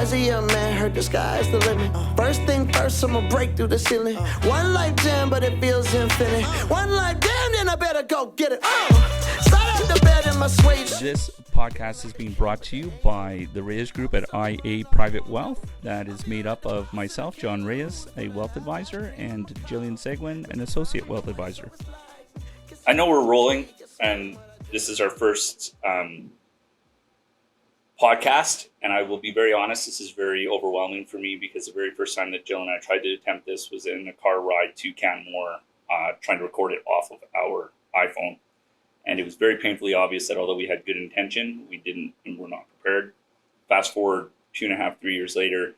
As a young man, heard the sky's the limit. First thing first, I'ma break through the ceiling. One life jam, but it feels infinite. One life damn, then I better go get it. Start out the bed in my suede. This podcast is being brought to you by the Reyes Group at IA Private Wealth. That is made up of myself, John Reyes, a wealth advisor, and Jillian Seguin, an associate wealth advisor. I know we're rolling, and this is our first podcast, and I will be very honest, this is very overwhelming for me because the very first time that Jill and I tried to attempt this was in a car ride to Canmore, trying to record it off of our iPhone. And it was very painfully obvious that although we had good intention, we didn't and were not prepared. Fast forward 2.5, 3 years later,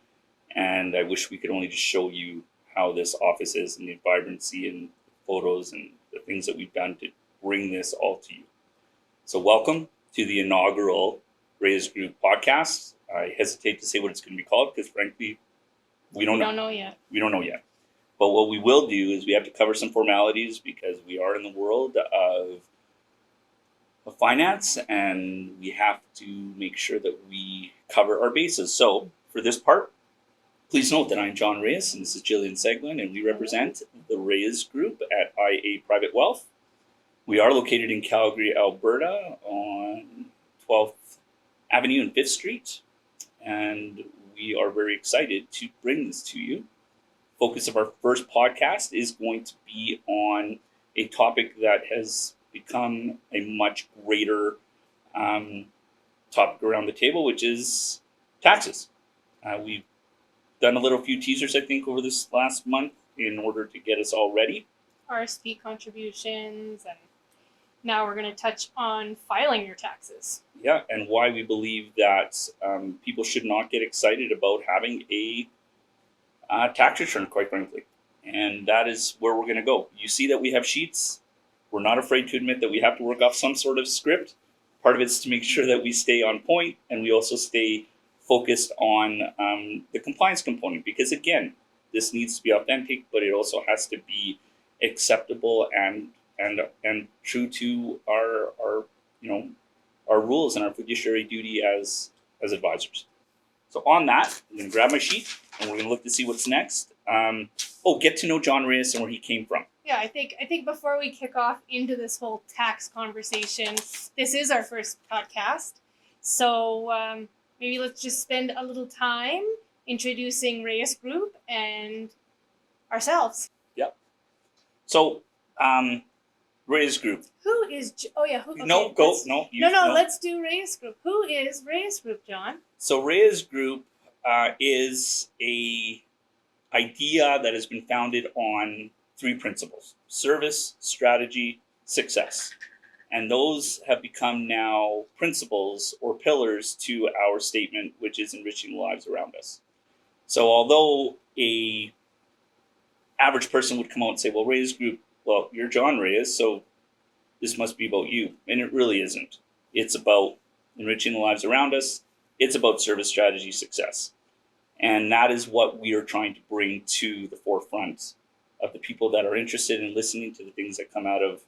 and I wish we could only just show you how this office is and the vibrancy and photos and the things that we've done to bring this all to you. So welcome to the inaugural Reyes Group podcast. I hesitate to say what it's going to be called because frankly, we don't know yet. We don't know yet. But what we will do is we have to cover some formalities because we are in the world of finance and we have to make sure that we cover our bases. So for this part, please note that I'm John Reyes and this is Jillian Seguin and we represent the Reyes Group at IA Private Wealth. We are located in Calgary, Alberta on 12th Avenue and 5th Street, and we are very excited to bring this to you. Focus of our first podcast is going to be on a topic that has become a much greater topic around the table, which is taxes. We've done a little few teasers, I think, over this last month in order to get us all ready. RSP contributions, and now we're going to touch on filing your taxes. Yeah, and why we believe that people should not get excited about having a tax return, quite frankly. And that is where we're going to go. You see that we have sheets. We're not afraid to admit that we have to work off some sort of script. Part of it's to make sure that we stay on point and we also stay focused on the compliance component. Because again, this needs to be authentic, but it also has to be acceptable and true to our rules and our fiduciary duty as advisors. So on that, I'm going to grab my sheet and we're going to look to see what's next. Get to know John Reyes and where he came from. Yeah, I think before we kick off into this whole tax conversation, this is our first podcast. So maybe let's just spend a little time introducing Reyes Group and ourselves. Yep. So Reyes Group. Who is? Okay, let's do Reyes Group. Who is Reyes Group, John? So Reyes Group is a idea that has been founded on 3 principles: service, strategy, success. And those have become now principles or pillars to our statement, which is enriching the lives around us. So although a average person would come out and say, well, Reyes Group, well, you're John Reyes, so this must be about you. And it really isn't. It's about enriching the lives around us. It's about service, strategy, success. And that is what we are trying to bring to the forefront of the people that are interested in listening to the things that come out of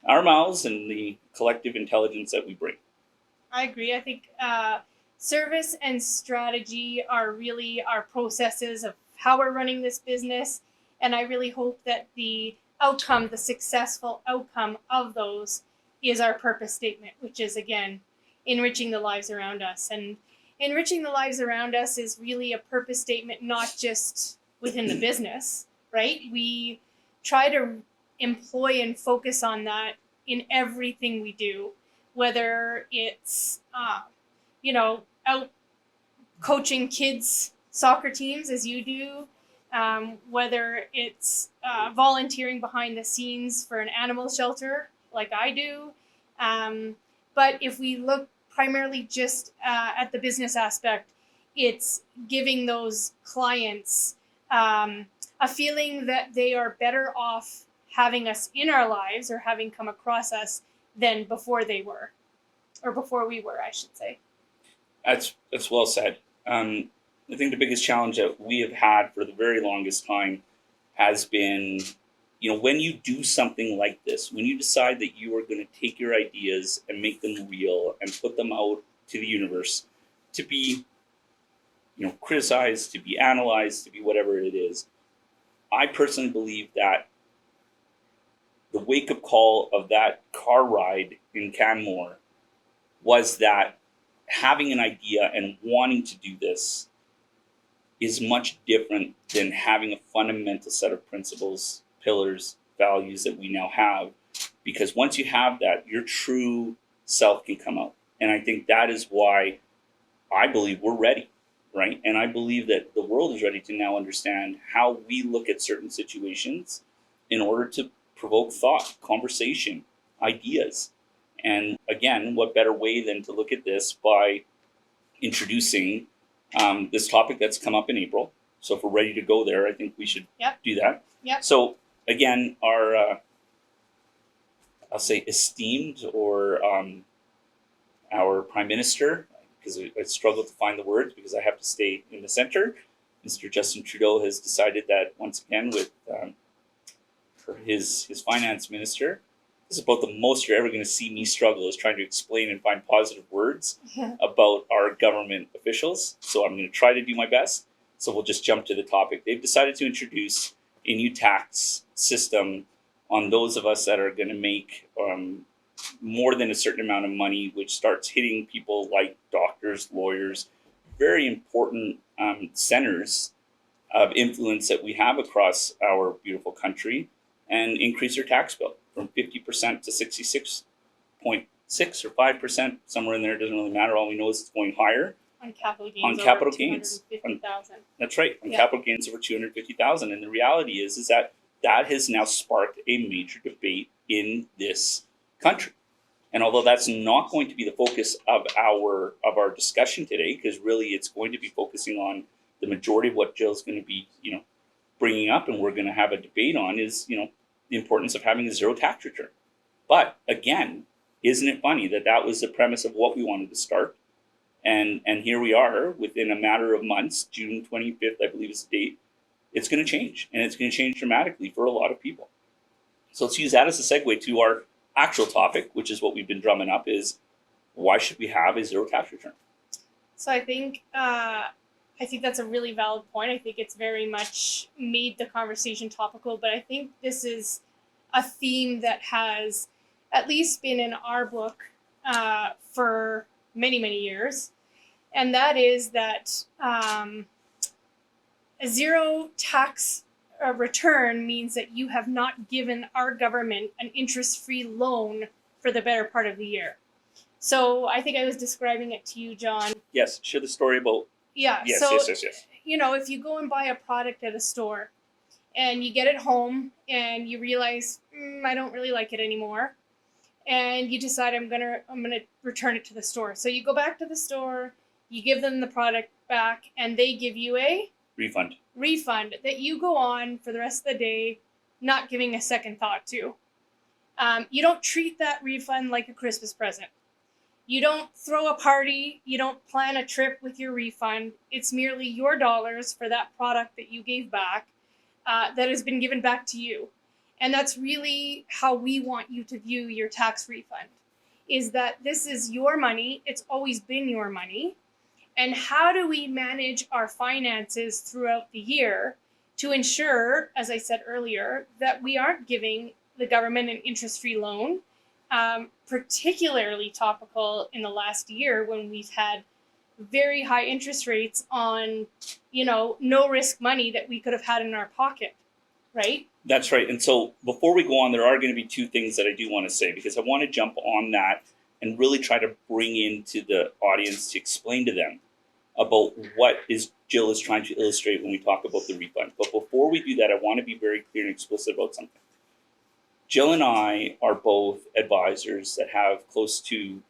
our mouths and the collective intelligence that we bring. I agree. I think service and strategy are really our processes of how we're running this business. And I really hope that the successful outcome of those is our purpose statement, which is, again, enriching the lives around us. And enriching the lives around us is really a purpose statement, not just within the business, right? We try to employ and focus on that in everything we do, whether it's, out coaching kids' soccer teams as you do, whether it's volunteering behind the scenes for an animal shelter like I do. But if we look primarily just at the business aspect, it's giving those clients a feeling that they are better off having us in our lives or having come across us than before they were, or before we were, I should say. That's well said. I think the biggest challenge that we have had for the very longest time has been, when you do something like this, when you decide that you are going to take your ideas and make them real and put them out to the universe to be criticized, to be analyzed, to be whatever it is. I personally believe that the wake-up call of that car ride in Canmore was that having an idea and wanting to do this is much different than having a fundamental set of principles, pillars, values that we now have. Because once you have that, your true self can come out. And I think that is why I believe we're ready, right? And I believe that the world is ready to now understand how we look at certain situations in order to provoke thought, conversation, ideas. And again, what better way than to look at this by introducing this topic that's come up in April. So if we're ready to go there, I think we should do that. Yep. So again, our, I'll say esteemed, or our Prime Minister, because I struggle to find the words because I have to stay in the center, Mr. Justin Trudeau has decided that once again with his finance minister, this is about the most you're ever going to see me struggle, is trying to explain and find positive words about our government officials. So I'm going to try to do my best. So we'll just jump to the topic. They've decided to introduce a new tax system on those of us that are going to make more than a certain amount of money, which starts hitting people like doctors, lawyers, very important centers of influence that we have across our beautiful country, and increase their tax bill from 50% to 66.6 or 5%, somewhere in there. It doesn't really matter. All we know is it's going higher. On capital gains. On capital gains. 250,000. That's right. On capital gains over 250,000. And the reality is that has now sparked a major debate in this country. And although that's not going to be the focus of our discussion today, because really it's going to be focusing on the majority of what Jill's going to be, bringing up, and we're going to have a debate on, is, the importance of having a zero tax return. But again, isn't it funny that was the premise of what we wanted to start? And here we are, within a matter of months, June 25th, I believe is the date, it's going to change, and it's going to change dramatically for a lot of people. So let's use that as a segue to our actual topic, which is what we've been drumming up, is why should we have a zero tax return? So I think that's a really valid point. I think it's very much made the conversation topical, but I think this is a theme that has at least been in our book for many, many years. And that is that a zero tax return means that you have not given our government an interest-free loan for the better part of the year. So I think I was describing it to you, John. Yes, share the story about... Yeah. Yes, so, yes. If you go and buy a product at a store and you get it home and you realize, I don't really like it anymore, and you decide I'm gonna return it to the store. So you go back to the store, you give them the product back, and they give you a refund that you go on for the rest of the day not giving a second thought to. You don't treat that refund like a Christmas present. You don't throw a party. You don't plan a trip with your refund. It's merely your dollars for that product that you gave back that has been given back to you. And that's really how we want you to view your tax refund, is that this is your money. It's always been your money. And how do we manage our finances throughout the year to ensure, as I said earlier, that we aren't giving the government an interest-free loan, particularly topical in the last year when we've had very high interest rates on, no risk money that we could have had in our pocket, right? That's right. And so before we go on, there are going to be two things that I do want to say, because I want to jump on that and really try to bring into the audience to explain to them about what Jill is trying to illustrate when we talk about the refund. But before we do that, I want to be very clear and explicit about something. Jill and I are both advisors that have close to,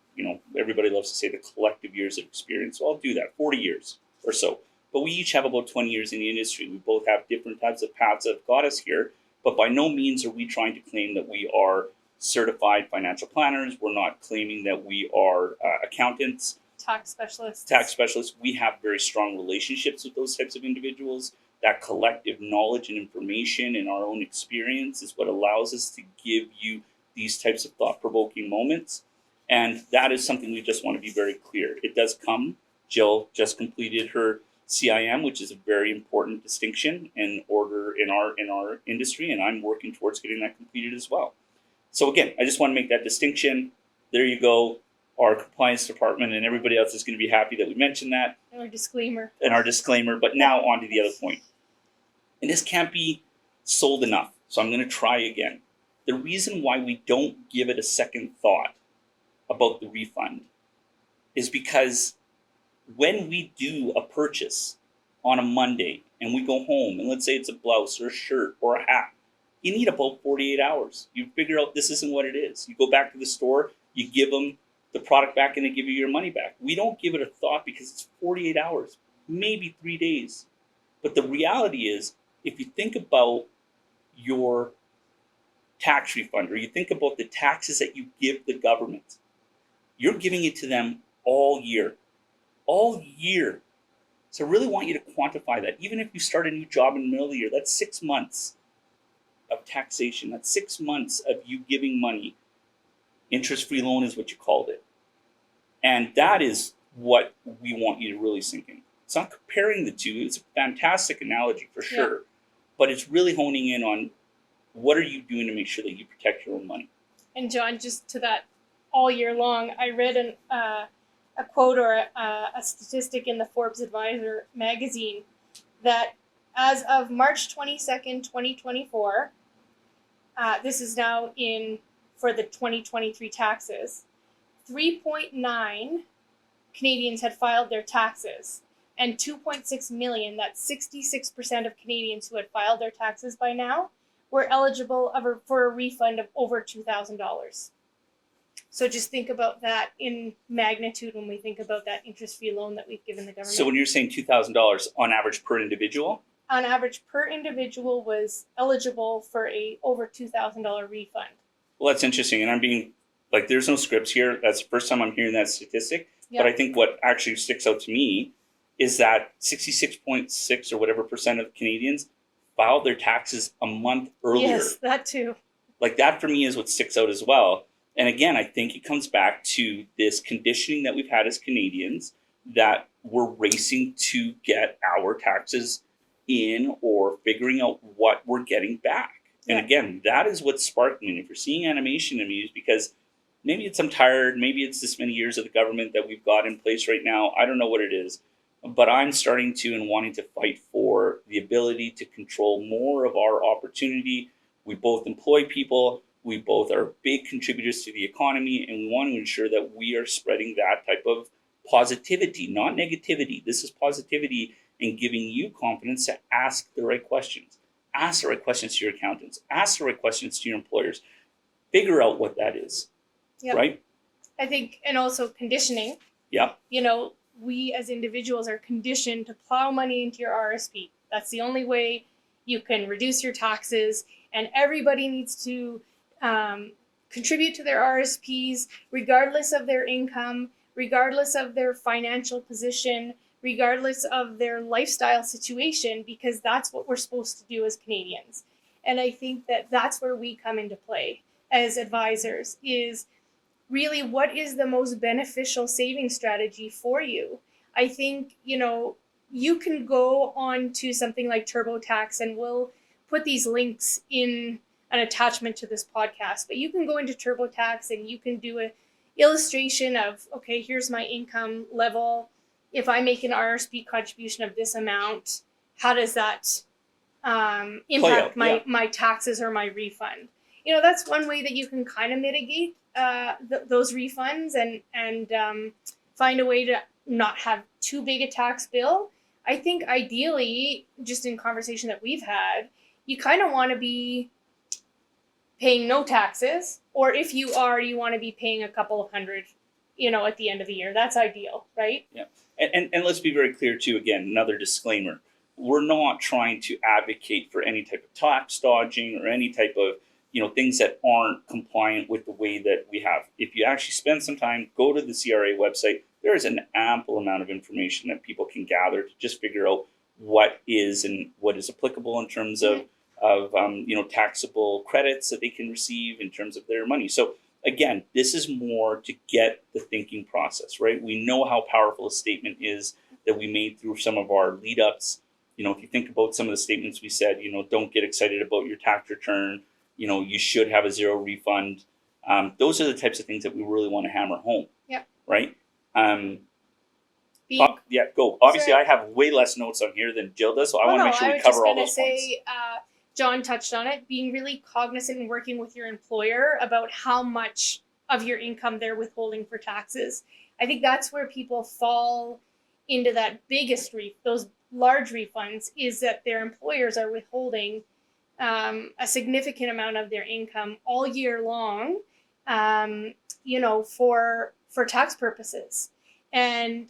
everybody loves to say the collective years of experience. So I'll do that, 40 years or so. But we each have about 20 years in the industry. We both have different types of paths that have got us here. But by no means are we trying to claim that we are certified financial planners. We're not claiming that we are accountants. Tax specialists. We have very strong relationships with those types of individuals. That collective knowledge and information and our own experience is what allows us to give you these types of thought-provoking moments. And that is something we just want to be very clear. It does come. Jill just completed her CIM, which is a very important distinction in order in our industry, and I'm working towards getting that completed as well. So again, I just want to make that distinction. There you go. Our compliance department and everybody else is going to be happy that we mentioned that. Our disclaimer. And our disclaimer. But now on to the other point. And this can't be sold enough. So I'm going to try again. The reason why we don't give it a second thought about the refund is because when we do a purchase on a Monday and we go home, and let's say it's a blouse or a shirt or a hat, you need about 48 hours. You figure out this isn't what it is. You go back to the store, you give them the product back, and they give you your money back. We don't give it a thought because it's 48 hours, maybe 3 days. But the reality is, if you think about your tax refund, or you think about the taxes that you give the government, you're giving it to them all year. All year. So I really want you to quantify that. Even if you start a new job in the middle of the year, that's 6 months of taxation. That's 6 months of you giving money. Interest-free loan is what you called it. And that is what we want you to really sink in. It's not comparing the two. It's a fantastic analogy for sure. Yeah. But it's really honing in on what are you doing to make sure that you protect your own money. And John, just to that, all year long, I read a quote or a statistic in the Forbes Advisor magazine that as of March 22nd, 2024, this is now for the 2023 taxes, 3.9 Canadians had filed their taxes, and 2.6 million, that's 66% of Canadians who had filed their taxes by now, were eligible for a refund of over $2,000. So just think about that in magnitude when we think about that interest-free loan that we've given the government. So when you're saying $2,000 on average per individual? On average per individual was eligible for a over $2,000 refund. Well, that's interesting. And I'm being, like, there's no scripts here. That's the first time I'm hearing that statistic. Yep. But I think what actually sticks out to me is that 66.6 or whatever percent of Canadians filed their taxes a month earlier. Yes, that too. Like, that for me is what sticks out as well. And again, I think it comes back to this conditioning that we've had as Canadians that we're racing to get our taxes in or figuring out what we're getting back. Yeah. And again, that is what's sparking me. If you're seeing animation in me, is because maybe it's I'm tired, maybe it's this many years of the government that we've got in place right now. I don't know what it is. But I'm starting to and wanting to fight for the ability to control more of our opportunity. We both employ people. We both are big contributors to the economy, and we want to ensure that we are spreading that type of positivity, not negativity. This is positivity and giving you confidence to ask the right questions. Ask the right questions to your accountants. Ask the right questions to your employers. Figure out what that is, yep. Right? I think, and also conditioning. Yeah. You know, we as individuals are conditioned to plow money into your RSP. That's the only way you can reduce your taxes, and everybody needs to contribute to their RSPs, regardless of their income, regardless of their financial position, regardless of their lifestyle situation, because that's what we're supposed to do as Canadians. And I think that that's where we come into play as advisors, is really what is the most beneficial saving strategy for you. I think, you know, you can go on to something like TurboTax, and we'll put these links in an attachment to this podcast, but you can go into TurboTax and you can do an illustration of, okay, here's my income level. If I make an RSP contribution of this amount, how does that impact my taxes or my refund? You know, that's one way that you can kind of mitigate those refunds and find a way to not have too big a tax bill. I think ideally, just in conversation that we've had, you kind of want to be paying no taxes, or if you are, you want to be paying a couple of hundred, you know, at the end of the year. That's ideal, right? Yeah. And let's be very clear too, again, another disclaimer. We're not trying to advocate for any type of tax dodging or any type of, you know, things that aren't compliant with the way that we have. If you actually spend some time, go to the CRA website. There is an ample amount of information that people can gather to just figure out what is and what is applicable in terms of you know, taxable credits that they can receive in terms of their money. So again, this is more to get the thinking process, right? We know how powerful a statement is that we made through some of our lead ups. If you think about some of the statements we said, don't get excited about your tax return. You should have a zero refund. Those are the types of things that we really want to hammer home. Yep. Right. Being, yeah, go. Obviously, sorry. I have way less notes on here than Jill does, so I want to make sure we cover all those points. John touched on it, being really cognizant and working with your employer about how much of your income they're withholding for taxes. I think that's where people fall into that biggest those large refunds, is that their employers are withholding a significant amount of their income all year long, for tax purposes. And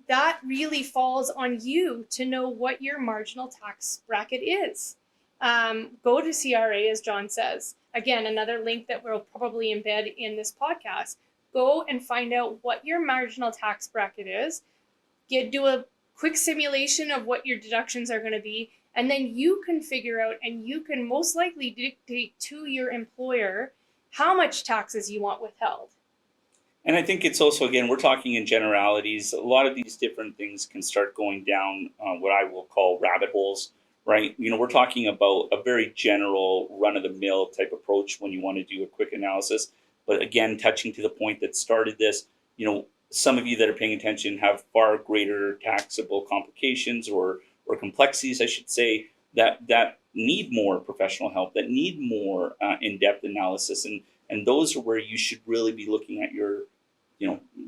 that really falls on you to know what your marginal tax bracket is. Go to CRA, as John says. Again, another link that we'll probably embed in this podcast. Go and find out what your marginal tax bracket is. Do a quick simulation of what your deductions are going to be, and then you can figure out, and you can most likely dictate to your employer how much taxes you want withheld. And I think it's also, again, we're talking in generalities. A lot of these different things can start going down what I will call rabbit holes, right? We're talking about a very general run-of-the-mill type approach when you want to do a quick analysis. But again, touching to the point that started this, some of you that are paying attention have far greater taxable complications or complexities, I should say, that need more professional help, that need more in-depth analysis. And those are where you should really be looking at your,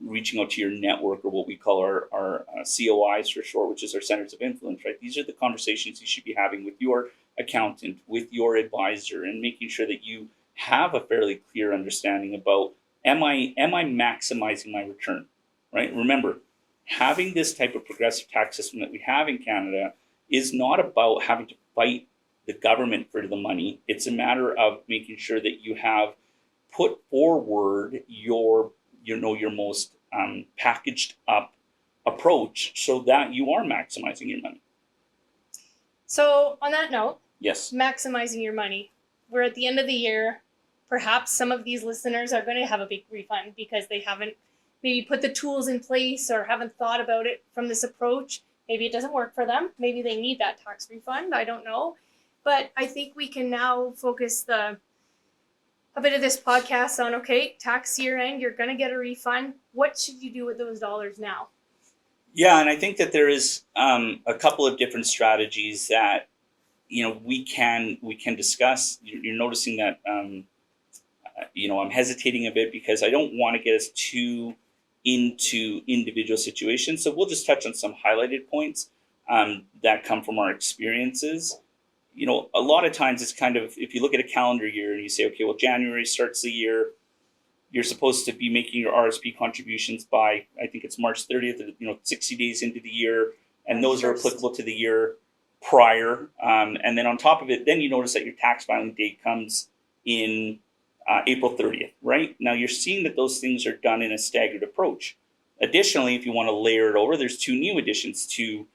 reaching out to your network, or what we call our COIs for short, which is our centers of influence, right? These are the conversations you should be having with your accountant, with your advisor, and making sure that you have a fairly clear understanding about, am I maximizing my return, right? Remember, having this type of progressive tax system that we have in Canada is not about having to fight the government for the money. It's a matter of making sure that you have put forward your most packaged up approach so that you are maximizing your money. So on that note, yes, maximizing your money. We're at the end of the year. Perhaps some of these listeners are going to have a big refund because they haven't maybe put the tools in place or haven't thought about it from this approach. Maybe it doesn't work for them. Maybe they need that tax refund. I don't know. But I think we can now focus a bit of this podcast on, okay, tax year end, you're going to get a refund. What should you do with those dollars now? Yeah, and I think that there is a couple of different strategies that we can discuss. You're noticing that I'm hesitating a bit because I don't want to get us too into individual situations. So we'll just touch on some highlighted points that come from our experiences. A lot of times it's kind of, if you look at a calendar year and you say, okay, well, January starts the year, you're supposed to be making your RSP contributions by, I think it's March 30th, 60 days into the year, and those are applicable to the year prior. And then on top of it, then you notice that your tax filing date comes in April 30th, right? Now you're seeing that those things are done in a staggered approach. Additionally, if you want to layer it over, there's two new additions to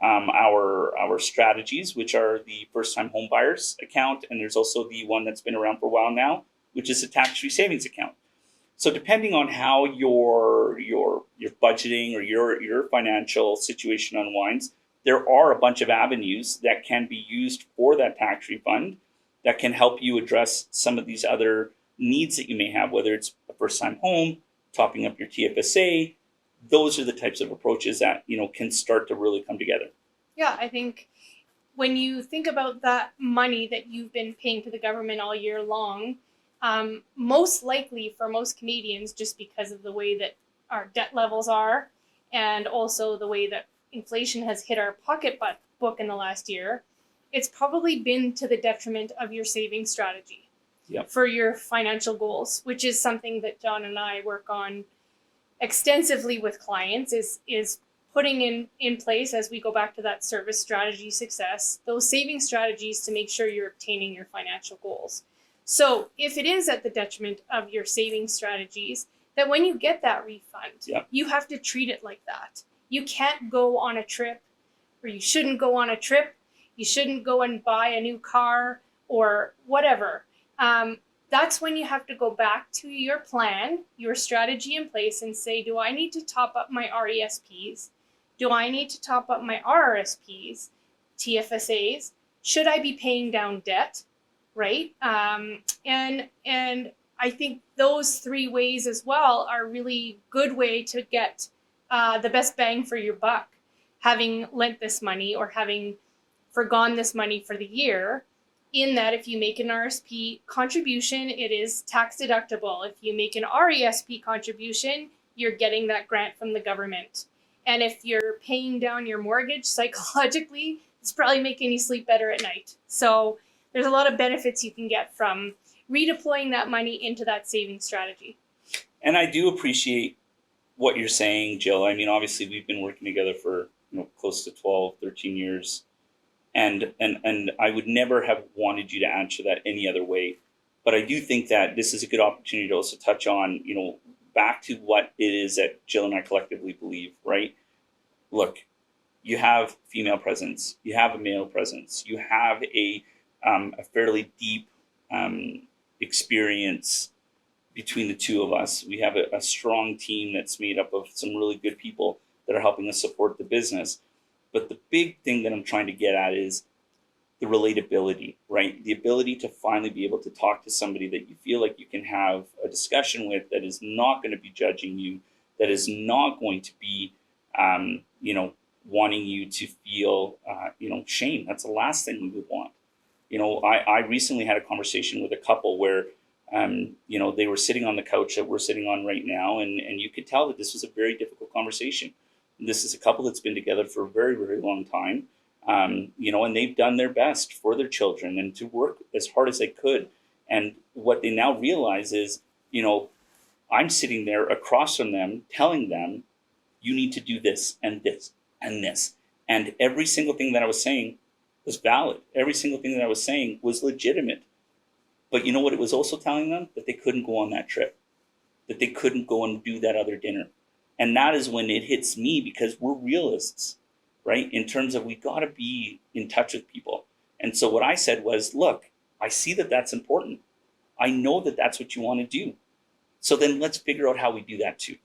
our strategies, which are the first-time home buyers account, and there's also the one that's been around for a while now, which is a tax-free savings account. So depending on how your budgeting or your financial situation unwinds, there are a bunch of avenues that can be used for that tax refund that can help you address some of these other needs that you may have, whether it's a first-time home, topping up your TFSA. Those are the types of approaches that can start to really come together. Yeah, I think when you think about that money that you've been paying to the government all year long, most likely for most Canadians, just because of the way that our debt levels are, and also the way that inflation has hit our pocketbook in the last year, it's probably been to the detriment of your saving strategy. Yep. For your financial goals, which is something that John and I work on extensively with clients, is putting in place, as we go back to that service strategy success, those saving strategies to make sure you're obtaining your financial goals. So if it is at the detriment of your saving strategies, that when you get that refund, Yep. you have to treat it like that. You can't go on a trip, or you shouldn't go on a trip. You shouldn't go and buy a new car or whatever. That's when you have to go back to your plan, your strategy in place, and say, do I need to top up my RESPs? Do I need to top up my RRSPs, TFSAs? Should I be paying down debt? Right? And I think those three ways as well are really good way to get the best bang for your buck. Having lent this money or having forgone this money for the year, in that if you make an RSP contribution, it is tax deductible. If you make an RESP contribution, you're getting that grant from the government. And if you're paying down your mortgage psychologically, it's probably making you sleep better at night. So there's a lot of benefits you can get from redeploying that money into that saving strategy. And I do appreciate what you're saying, Jill. I mean, obviously we've been working together for close to 12, 13 years. And I would never have wanted you to answer that any other way. But I do think that this is a good opportunity to also touch on, back to what it is that Jill and I collectively believe, right? Look, you have female presence, you have a male presence, you have a fairly deep experience between the two of us. We have a strong team that's made up of some really good people that are helping us support the business. But the big thing that I'm trying to get at is the relatability, right? The ability to finally be able to talk to somebody that you feel like you can have a discussion with, that is not going to be judging you, that is not going to be, wanting you to feel, shame. That's the last thing we would want. I recently had a conversation with a couple where, they were sitting on the couch that we're sitting on right now, and you could tell that this was a very difficult conversation. This is a couple that's been together for a very, very long time, and they've done their best for their children and to work as hard as they could. And what they now realize is, I'm sitting there across from them telling them, you need to do this and this and this. And every single thing that I was saying was valid. Every single thing that I was saying was legitimate. But you know what it was also telling them? That they couldn't go on that trip, that they couldn't go and do that other dinner. And that is when it hits me, because we're realists, right? In terms of, we got to be in touch with people. And so what I said was, look, I see that that's important. I know that that's what you want to do. So then let's figure out how we do that too.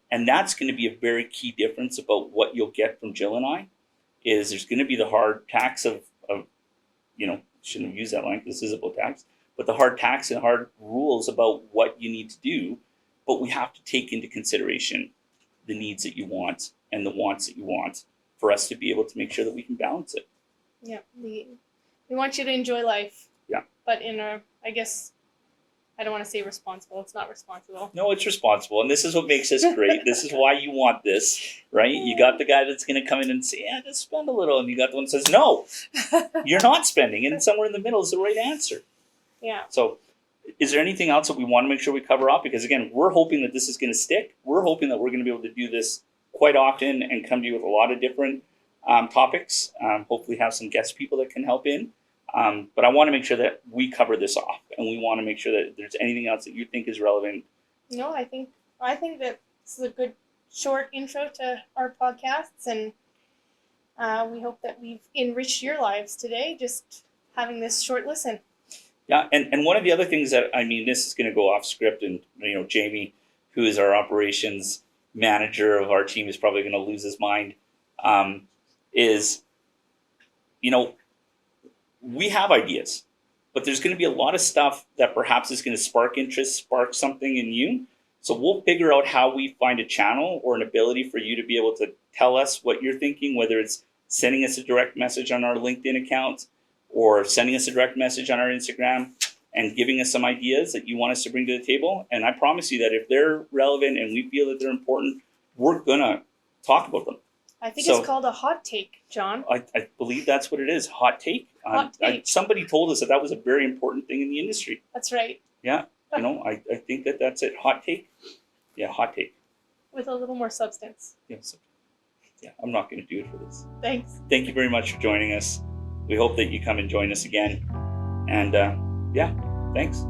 And that's going to be a very key difference about what you'll get from Jill and I, is there's going to be the hard tax of shouldn't have used that line because this is about tax, but the hard tax and hard rules about what you need to do. But we have to take into consideration the needs that you want and the wants that you want for us to be able to make sure that we can balance it. Yeah, we want you to enjoy life. Yeah. But in a, I guess, I don't want to say responsible. It's not responsible. No, it's responsible. And this is what makes us great. This is why you want this, right? You got the guy that's going to come in and say, yeah, just spend a little. And you got the one that says, no, you're not spending. And somewhere in the middle is the right answer. Yeah. So is there anything else that we want to make sure we cover up? Because again, we're hoping that this is going to stick. We're hoping that we're going to be able to do this quite often and come to you with a lot of different topics. Hopefully have some guest people that can help in. But I want to make sure that we cover this off, and we want to make sure that if there's anything else that you think is relevant. No, I think that this is a good short intro to our podcasts, and we hope that we've enriched your lives today just having this short listen. Yeah, and one of the other things that, this is going to go off script, and Jamie, who is our operations manager of our team, is probably going to lose his mind, is, we have ideas, but there's going to be a lot of stuff that perhaps is going to spark interest, spark something in you. So we'll figure out how we find a channel or an ability for you to be able to tell us what you're thinking, whether it's sending us a direct message on our LinkedIn account or sending us a direct message on our Instagram and giving us some ideas that you want us to bring to the table. And I promise you that if they're relevant and we feel that they're important, we're going to talk about them. I think it's called a hot take, John. I believe that's what it is, hot take. Hot take. Somebody told us that was a very important thing in the industry. That's right. Yeah, I think that's it. Hot take. Yeah, hot take. With a little more substance. Yes. Yeah, I'm not going to do it for this. Thanks. Thank you very much for joining us. We hope that you come and join us again. And thanks.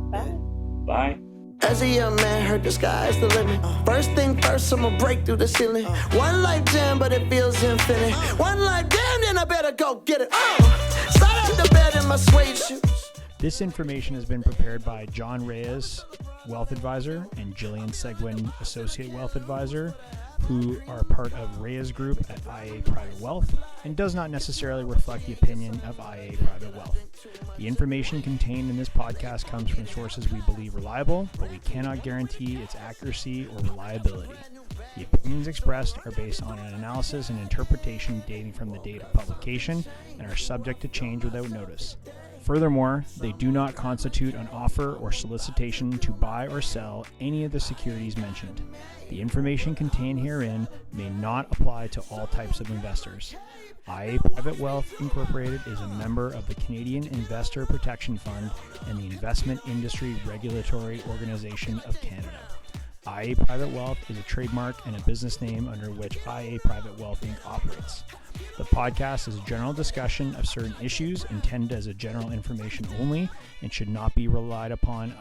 Bye. Bye. As a young man, heard the sky's the limit. First thing first, I'ma break through the ceiling. One life jam, but it feels infinite. One life damn, then I better go get it. Start out the bed in my suede shoes. This information has been prepared by John Reyes, Wealth Advisor, and Jillian Seguin, Associate Wealth Advisor, who are part of Reyes Group at IA Private Wealth, and does not necessarily reflect the opinion of IA Private Wealth. The information contained in this podcast comes from sources we believe reliable, but we cannot guarantee its accuracy or reliability. The opinions expressed are based on an analysis and interpretation dating from the date of publication and are subject to change without notice. Furthermore, they do not constitute an offer or solicitation to buy or sell any of the securities mentioned. The information contained herein may not apply to all types of investors. IA Private Wealth Incorporated is a member of the Canadian Investor Protection Fund and the Investment Industry Regulatory Organization of Canada. IA Private Wealth is a trademark and a business name under which IA Private Wealth Inc. operates. The podcast is a general discussion of certain issues intended as a general information only and should not be relied upon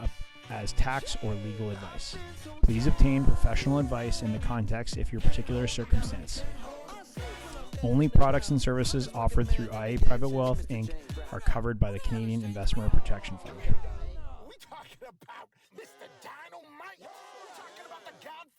as tax or legal advice. Please obtain professional advice in the context of your particular circumstance. Only products and services offered through IA Private Wealth Inc. are covered by the Canadian Investor Protection Fund. We talking about Mr. Dynamite. We're talking about the Godfather.